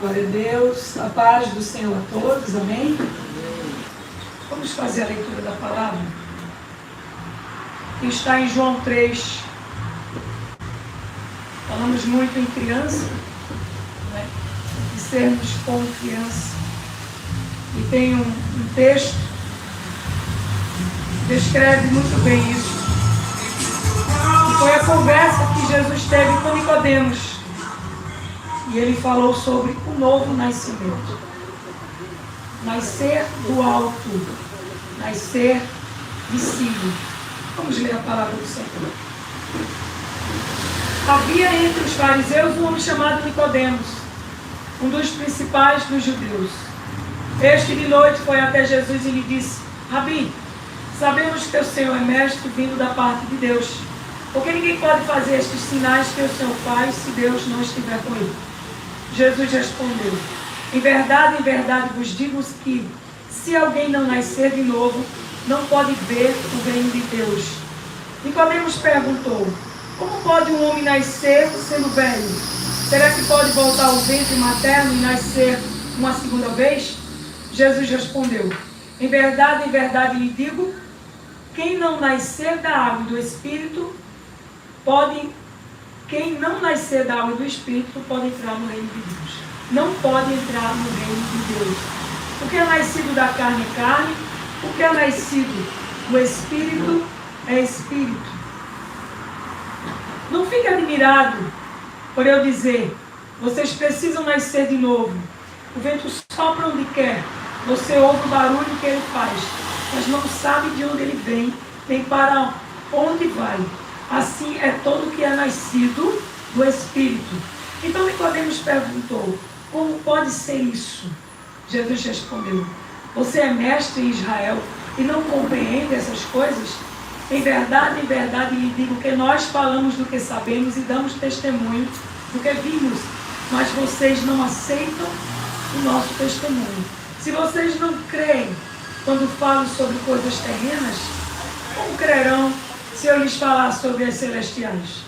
Glória a Deus, a paz do Senhor a todos, amém? Vamos fazer a leitura da palavra, que está em João 3. Falamos muito em criança, né? De sermos como criança. E tem um texto que descreve muito bem isso. E foi a conversa que Jesus teve com Nicodemos. E ele falou sobre o novo nascimento. Nascer do alto. Nascer de cima. Vamos ler a palavra do Senhor. Havia entre os fariseus um homem chamado Nicodemos, um dos principais dos judeus. Este de noite foi até Jesus e lhe disse: Rabi, sabemos que o Senhor é mestre vindo da parte de Deus. Porque ninguém pode fazer estes sinais que o Senhor faz se Deus não estiver com ele. Jesus respondeu: em verdade vos digo que, se alguém não nascer de novo, não pode ver o reino de Deus. Nicodemos perguntou: como pode um homem nascer sendo velho? Será que pode voltar ao ventre materno e nascer uma segunda vez? Jesus respondeu: em verdade lhe digo, quem não nascer da água e do Espírito pode entrar no reino de Deus. Não pode entrar no reino de Deus. O que é nascido da carne é carne, o que é nascido do Espírito é Espírito. Não fique admirado por eu dizer: vocês precisam nascer de novo. O vento sopra onde quer, você ouve o barulho que ele faz, mas não sabe de onde ele vem, nem para onde vai. Assim é todo o que é nascido do Espírito. Então Nicodemos perguntou: como pode ser isso? Jesus respondeu: você é mestre em Israel e não compreende essas coisas? Em verdade lhe digo que nós falamos do que sabemos e damos testemunho do que vimos, mas vocês não aceitam o nosso testemunho. Se vocês não creem quando falo sobre coisas terrenas, como crerão se eu lhes falar sobre as celestiais?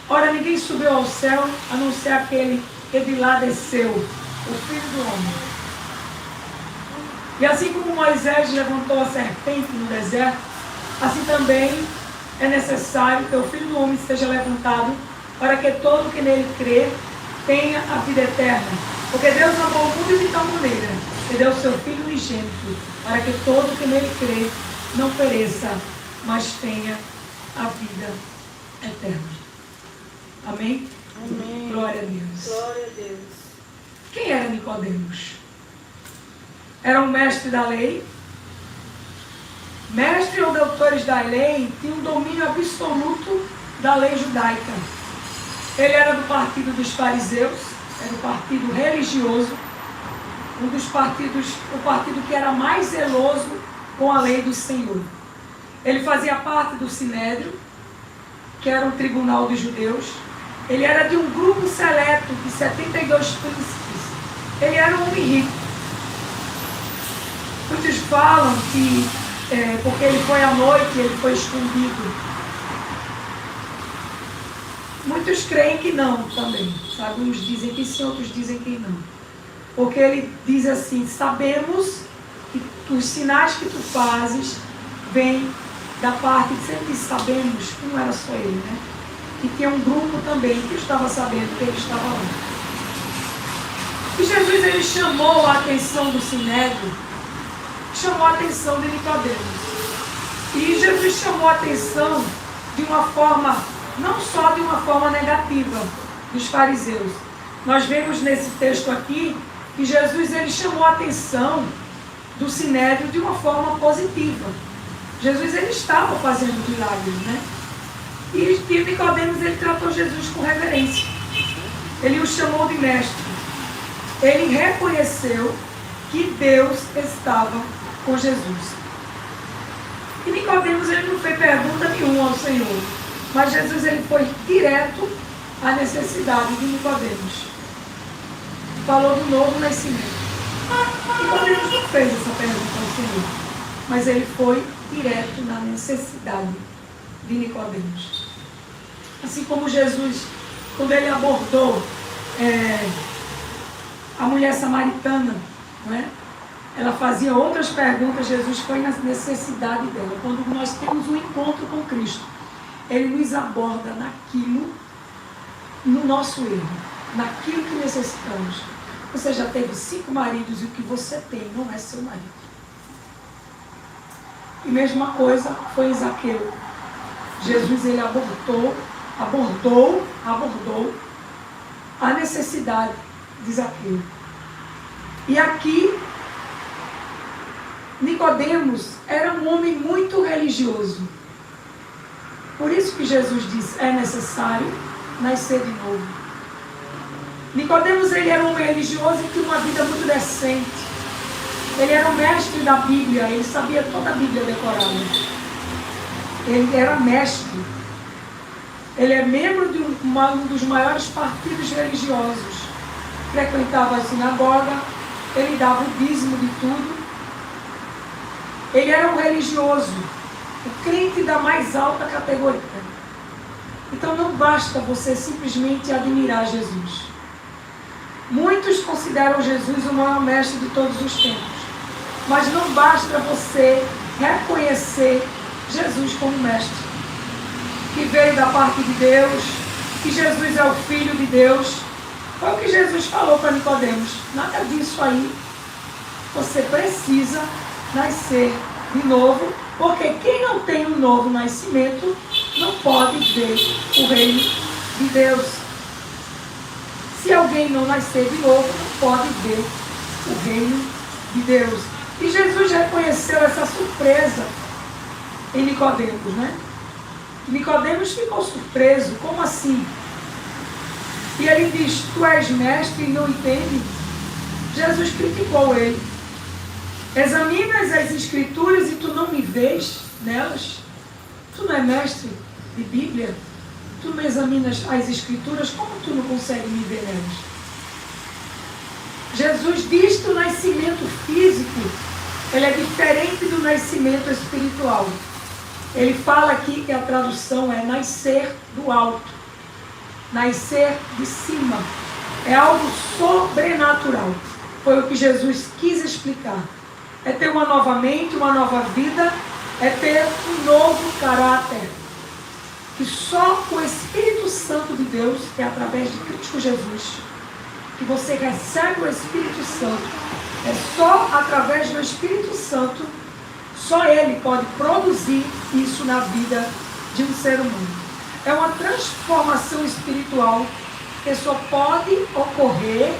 Ora, ninguém subiu ao céu, a não ser aquele que de lá desceu, o Filho do Homem. E assim como Moisés levantou a serpente no deserto, assim também é necessário que o Filho do Homem seja levantado, para que todo que nele crê tenha a vida eterna. Porque Deus amou o mundo de tal maneira que deu o seu Filho unigênito, para que todo que nele crê não pereça, mas tenha a vida eterna. Amém? Amém. Glória a Deus. Glória a Deus. Quem era Nicodemos? Era um mestre da lei. Mestre ou doutores da lei tinham um domínio absoluto da lei judaica. Ele era do partido dos fariseus, era o partido religioso, o partido que era mais zeloso com a lei do Senhor. Ele fazia parte do Sinédrio, que era um tribunal dos judeus. Ele era de um grupo seleto de 72 príncipes. Ele era um homem rico. Muitos falam que porque ele foi à noite, ele foi escondido. Muitos creem que não também. Sabe? Uns dizem que sim, outros dizem que não. Porque ele diz assim: sabemos que os sinais que tu fazes vêm da parte, sempre sabemos que não era só ele, né? Que tinha um grupo também que estava sabendo que ele estava lá. E Jesus, ele chamou a atenção do Sinédrio, chamou a atenção de Nicodemos. E Jesus chamou a atenção de uma forma, não só de uma forma negativa, dos fariseus. Nós vemos nesse texto aqui que Jesus, ele chamou a atenção do Sinédrio de uma forma positiva. Jesus, ele estava fazendo milagres, né? E Nicodemos, ele tratou Jesus com reverência. Ele o chamou de mestre. Ele reconheceu que Deus estava com Jesus. E Nicodemos, ele não fez pergunta nenhuma ao Senhor. Mas Jesus, ele foi direto à necessidade de Nicodemos. Falou do novo nascimento. Nicodemos não fez essa pergunta ao Senhor. Mas ele foi direto na necessidade de Nicodemos. Assim como Jesus, quando ele abordou A mulher samaritana, não é? Ela fazia outras perguntas, Jesus foi na necessidade dela. Quando nós temos um encontro com Cristo, Ele nos aborda naquilo, no nosso erro, naquilo que necessitamos. Você já teve 5 maridos e o que você tem não é seu marido. E mesma coisa foi em Zaqueu. Jesus, ele abordou a necessidade de Zaqueu. E aqui, Nicodemos era um homem muito religioso. Por isso que Jesus disse, é necessário nascer de novo. Nicodemos, ele era um homem religioso e tinha uma vida muito decente. Ele era o mestre da Bíblia, ele sabia toda a Bíblia decorada. Ele era mestre. Ele é membro de um dos maiores partidos religiosos. Frequentava a sinagoga, ele dava o dízimo de tudo. Ele era um religioso, o crente da mais alta categoria. Então não basta você simplesmente admirar Jesus. Muitos consideram Jesus o maior mestre de todos os tempos. Mas não basta você reconhecer Jesus como mestre, que veio da parte de Deus, que Jesus é o Filho de Deus. Foi o que Jesus falou para Nicodemos. Nada disso aí. Você precisa nascer de novo, porque quem não tem um novo nascimento não pode ver o reino de Deus. Se alguém não nascer de novo, não pode ver o reino de Deus. E Jesus reconheceu essa surpresa em Nicodemos, né? Nicodemos ficou surpreso, como assim? E ele diz, tu és mestre e não entende? Jesus criticou ele. Examinas as escrituras e tu não me vês nelas? Tu não é mestre de Bíblia? Tu não examinas as escrituras, como tu não consegue me ver nelas? Jesus diz que o nascimento físico, ele é diferente do nascimento espiritual. Ele fala aqui que a tradução é nascer do alto, nascer de cima. É algo sobrenatural. Foi o que Jesus quis explicar. É ter uma nova mente, uma nova vida, é ter um novo caráter. Que só o Espírito Santo de Deus, que é através de Cristo Jesus, que você recebe o Espírito Santo, é só através do Espírito Santo, só Ele pode produzir isso na vida de um ser humano. É uma transformação espiritual que só pode ocorrer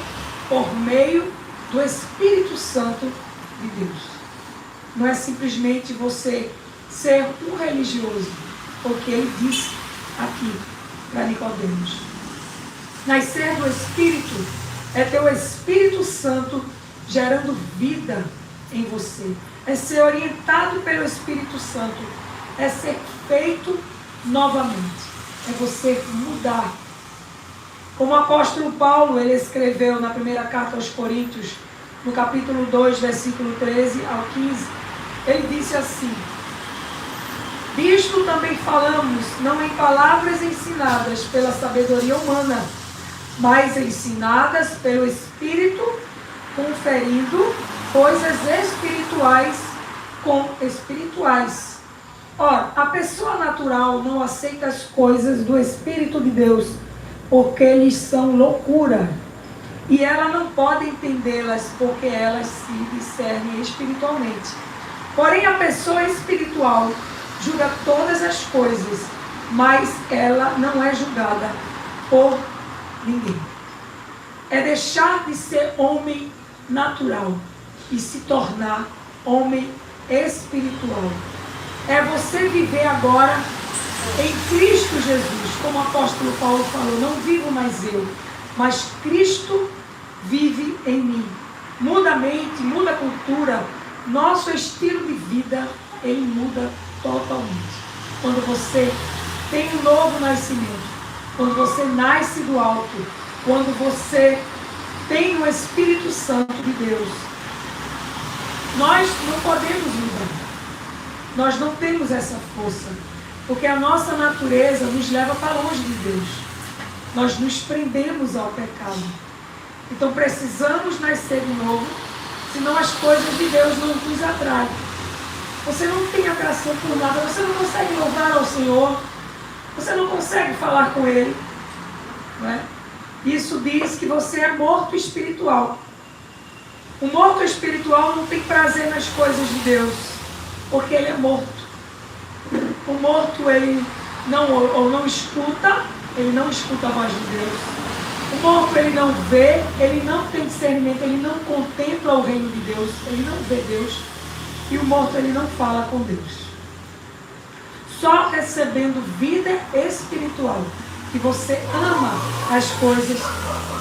por meio do Espírito Santo de Deus. Não é simplesmente você ser um religioso, porque ele disse aqui para Nicodemos. Nascer do Espírito é ter o Espírito Santo gerando vida em você. É ser orientado pelo Espírito Santo. É ser feito novamente. É você mudar. Como o apóstolo Paulo, ele escreveu na primeira carta aos Coríntios, no capítulo 2, versículo 13 ao 15, ele disse assim: disto também falamos, não em palavras ensinadas pela sabedoria humana, mas ensinadas pelo Espírito, conferindo coisas espirituais com espirituais. Ora, a pessoa natural não aceita as coisas do Espírito de Deus, porque eles são loucura. E ela não pode entendê-las, porque elas se discernem espiritualmente. Porém, a pessoa espiritual julga todas as coisas, mas ela não é julgada por ninguém. É deixar de ser homem natural e se tornar homem espiritual. É você viver agora em Cristo Jesus, como o apóstolo Paulo falou, não vivo mais eu, mas Cristo vive em mim. Muda a mente, muda a cultura, nosso estilo de vida, ele muda totalmente. Quando você tem um novo nascimento, quando você nasce do alto, quando você tem o Espírito Santo de Deus, nós não podemos mudar. Nós não temos essa força, porque a nossa natureza nos leva para longe de Deus. Nós nos prendemos ao pecado. Então precisamos nascer de novo, senão as coisas de Deus não nos atraem. Você não tem atração por nada, você não consegue louvar ao Senhor, você não consegue falar com Ele. Não é? Isso diz que você é morto espiritual. O morto espiritual não tem prazer nas coisas de Deus, porque ele é morto. O morto, ele não escuta a voz de Deus. O morto, ele não vê, ele não tem discernimento, ele não contempla o reino de Deus, ele não vê Deus. E o morto, ele não fala com Deus. Só recebendo vida espiritual que você ama as coisas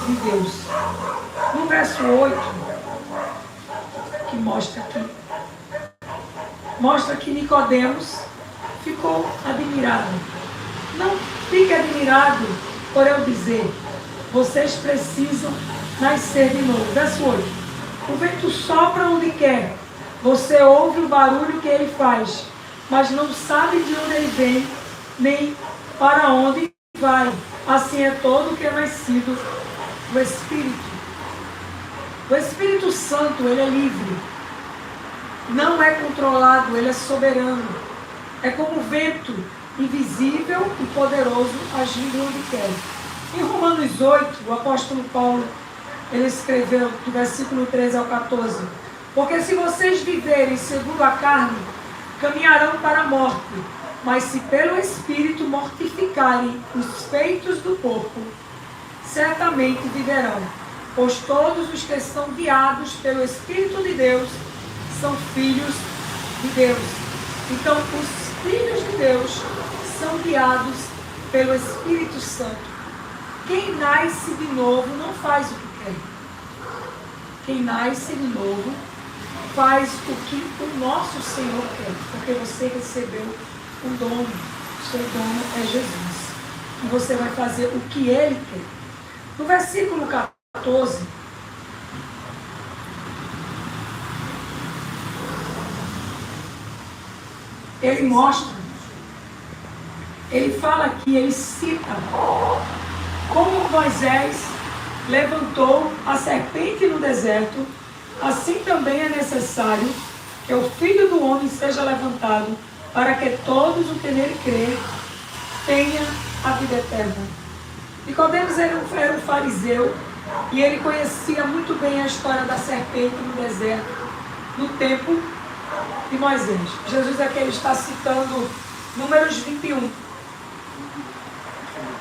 de Deus. No verso 8, que mostra que Nicodemos ficou admirado. Não fique admirado por eu dizer, vocês precisam nascer de novo. Verso 8. O vento sopra onde quer, você ouve o barulho que ele faz, mas não sabe de onde ele vem, nem para onde vai. Assim é todo o que é nascido do Espírito. O Espírito Santo, ele é livre. Não é controlado, ele é soberano. É como o vento, invisível e poderoso, agindo onde quer. Em Romanos 8, o apóstolo Paulo, ele escreveu do versículo 13 ao 14. Porque se vocês viverem segundo a carne, caminharão para a morte. Mas se pelo Espírito mortificarem os feitos do corpo, certamente viverão. Pois todos os que são guiados pelo Espírito de Deus são filhos de Deus. Então, os filhos de Deus são guiados pelo Espírito Santo. Quem nasce de novo não faz o que quer. Quem nasce de novo faz o que o nosso Senhor quer. Porque você recebeu um dono. O seu dono é Jesus. E você vai fazer o que Ele quer. No versículo 14, ele mostra, ele fala aqui, ele cita como Moisés levantou a serpente no deserto, assim também é necessário que o Filho do Homem seja levantado, para que todos os que nele crêem tenham a vida eterna. Nicodemos era um fariseu e ele conhecia muito bem a história da serpente no deserto, no tempo de Moisés. Jesus aqui ele está citando Números 21,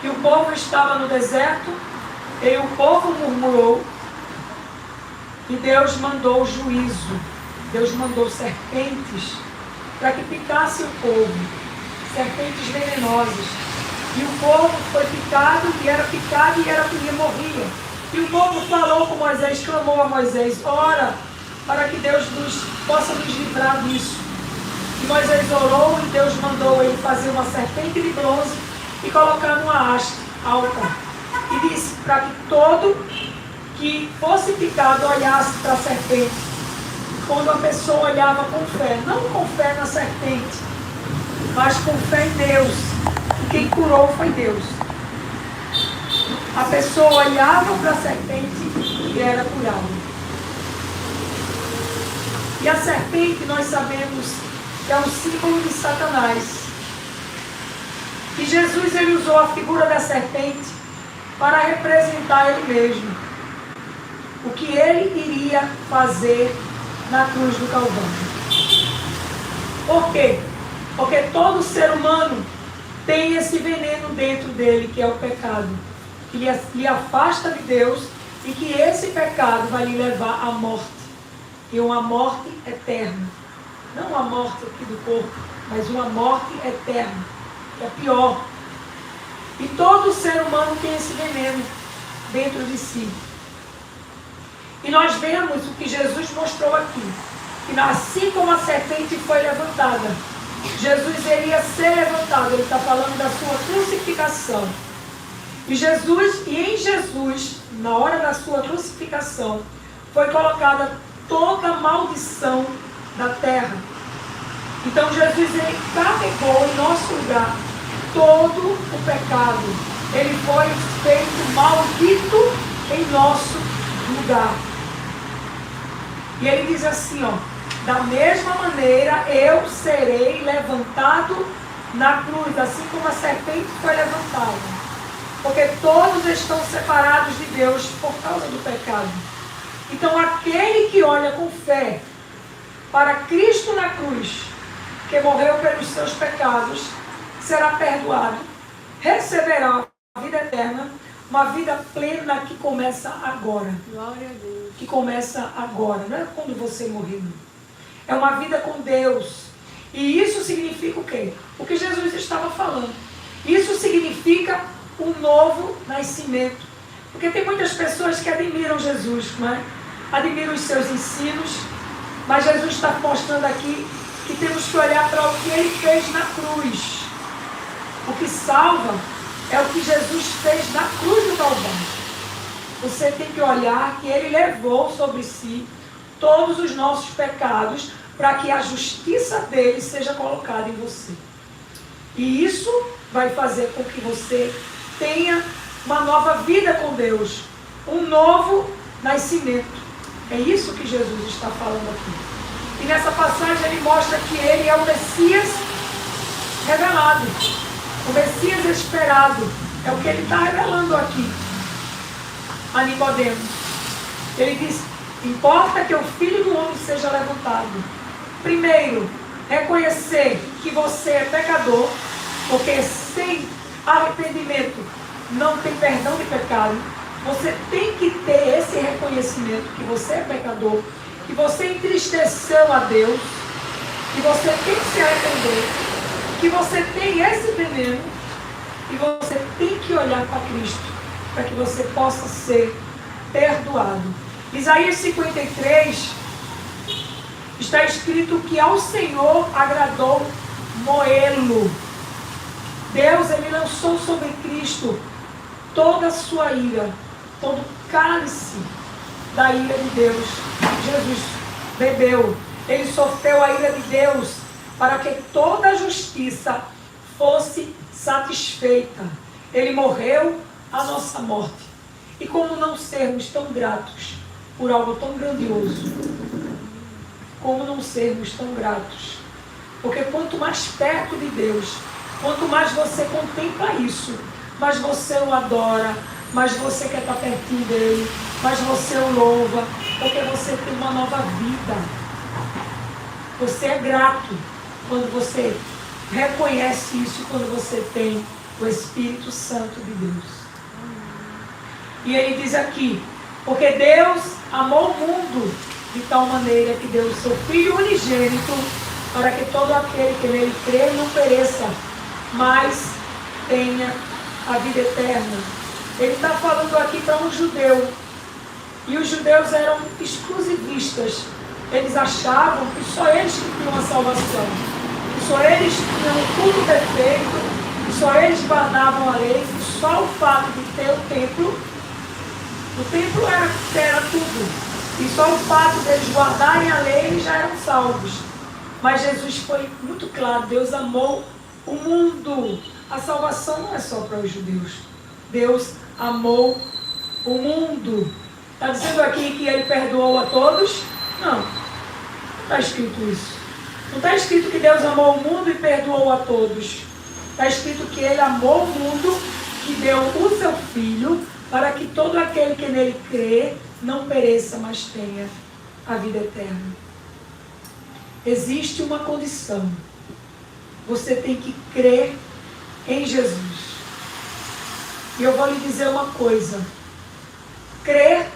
que o povo estava no deserto e o povo murmurou e Deus mandou juízo. Deus mandou serpentes para que picasse o povo, serpentes venenosas. E o povo foi picado e morria. E o povo falou com Moisés, clamou a Moisés, ora, para que Deus possa nos livrar disso. E Moisés orou e Deus mandou ele fazer uma serpente de bronze e colocar numa haste alta. E disse para que todo que fosse picado olhasse para a serpente. Quando a pessoa olhava com fé, não com fé na serpente, mas com fé em Deus. E quem curou foi Deus. A pessoa olhava para a serpente e era curada. E a serpente, nós sabemos que é um símbolo de Satanás. E Jesus ele usou a figura da serpente para representar ele mesmo. O que ele iria fazer na cruz do Calvário. Por quê? Porque todo ser humano tem esse veneno dentro dele, que é o pecado, que lhe afasta de Deus e que esse pecado vai lhe levar à morte. E uma morte eterna. Não uma morte aqui do corpo, mas uma morte eterna, que é pior. E todo ser humano tem esse veneno dentro de si. E nós vemos o que Jesus mostrou aqui, que assim como a serpente foi levantada, Jesus iria ser levantado. Ele está falando da sua crucificação. E em Jesus, na hora da sua crucificação, foi colocada toda a maldição da terra. Então Jesus ele carregou em nosso lugar todo o pecado. Ele foi feito maldito em nosso lugar. E ele diz assim, ó, da mesma maneira eu serei levantado na cruz, assim como a serpente foi levantada. Porque todos estão separados de Deus por causa do pecado. Então aquele que olha com fé para Cristo na cruz, que morreu pelos seus pecados, será perdoado, receberá a vida eterna, uma vida plena que começa agora. Glória a Deus. Que começa agora, não é quando você morrer, não. É uma vida com Deus. E isso significa o quê? O que Jesus estava falando. Isso significa um novo nascimento. Porque tem muitas pessoas que admiram Jesus, não é? Admiram os seus ensinos, mas Jesus está mostrando aqui que temos que olhar para o que ele fez na cruz. O que salva é o que Jesus fez na cruz do Calvário. Você tem que olhar que ele levou sobre si todos os nossos pecados para que a justiça dele seja colocada em você. E isso vai fazer com que você tenha uma nova vida com Deus, um novo nascimento. É isso que Jesus está falando aqui. E nessa passagem ele mostra que ele é o Messias revelado, o Messias esperado. É o que ele está revelando aqui a Nicodemo. Ele diz: importa que o Filho do Homem seja levantado. Primeiro, reconhecer que você é pecador, porque sem arrependimento não tem perdão de pecado. Você tem que ter esse reconhecimento que você é pecador, que você entristeceu a Deus, que você tem que se arrepender, que você tem esse veneno, e você tem que olhar para Cristo, para que você possa ser perdoado. Isaías 53 está escrito que ao Senhor agradou moê-lo. Deus, ele lançou sobre Cristo toda a sua ira, todo o cálice da ira de Deus. Jesus bebeu, ele sofreu a ira de Deus para que toda a justiça fosse satisfeita. Ele morreu a nossa morte. E como não sermos tão gratos por algo tão grandioso? Como não sermos tão gratos? Porque quanto mais perto de Deus, quanto mais você contempla isso, mais você o adora, mais você quer estar pertinho dele, mais você o louva, porque você tem uma nova vida. Você é grato quando você reconhece isso, quando você tem o Espírito Santo de Deus. E ele diz aqui: porque Deus amou o mundo de tal maneira que deu o seu Filho unigênito, para que todo aquele que nele crê não pereça, mas tenha a vida eterna. Ele está falando aqui para um judeu. E os judeus eram exclusivistas. Eles achavam que só eles que tinham a salvação, que só eles tinham tudo perfeito, que só eles guardavam a lei, que só o fato de ter o templo era tudo. E só o fato deles guardarem a lei, eles já eram salvos. Mas Jesus foi muito claro: Deus amou o mundo. A salvação não é só para os judeus. Deus amou o mundo. Está dizendo aqui que ele perdoou a todos? Não. Não está escrito isso. Não está escrito que Deus amou o mundo e perdoou a todos. Está escrito que ele amou o mundo, que deu o seu Filho, para que todo aquele que nele crê não pereça, mas tenha a vida eterna. Existe uma condição. Você tem que crer em Jesus. E eu vou lhe dizer uma coisa: crer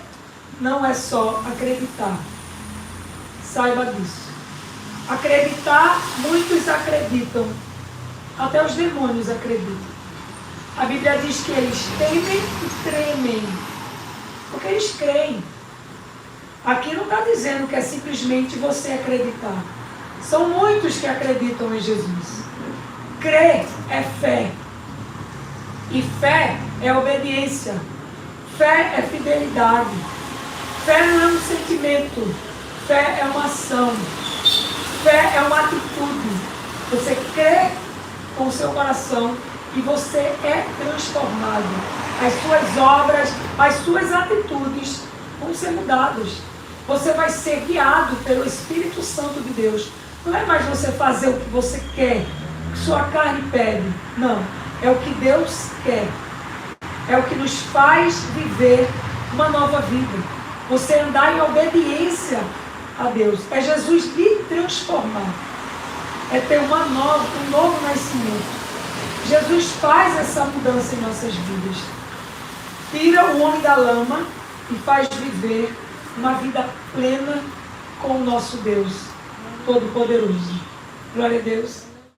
não é só acreditar. Saiba disso. Acreditar, muitos acreditam. Até os demônios acreditam. A Bíblia diz que eles temem e tremem, porque eles creem. Aqui não está dizendo que é simplesmente você acreditar. São muitos que acreditam em Jesus. Crer é fé. E fé é obediência. Fé é fidelidade. Fé não é um sentimento. Fé é uma ação. Fé é uma atitude. Você crê com o seu coração e você é transformado. As suas obras, as suas atitudes vão ser mudadas. Você vai ser guiado pelo Espírito Santo de Deus. Não é mais você fazer o que você quer, o que sua carne pede. Não, é o que Deus quer. É o que nos faz viver uma nova vida. Você andar em obediência a Deus. É Jesus lhe transformar. É ter um novo nascimento. Jesus faz essa mudança em nossas vidas. Tira o homem da lama e faz viver uma vida plena com o nosso Deus Todo-Poderoso. Glória a Deus.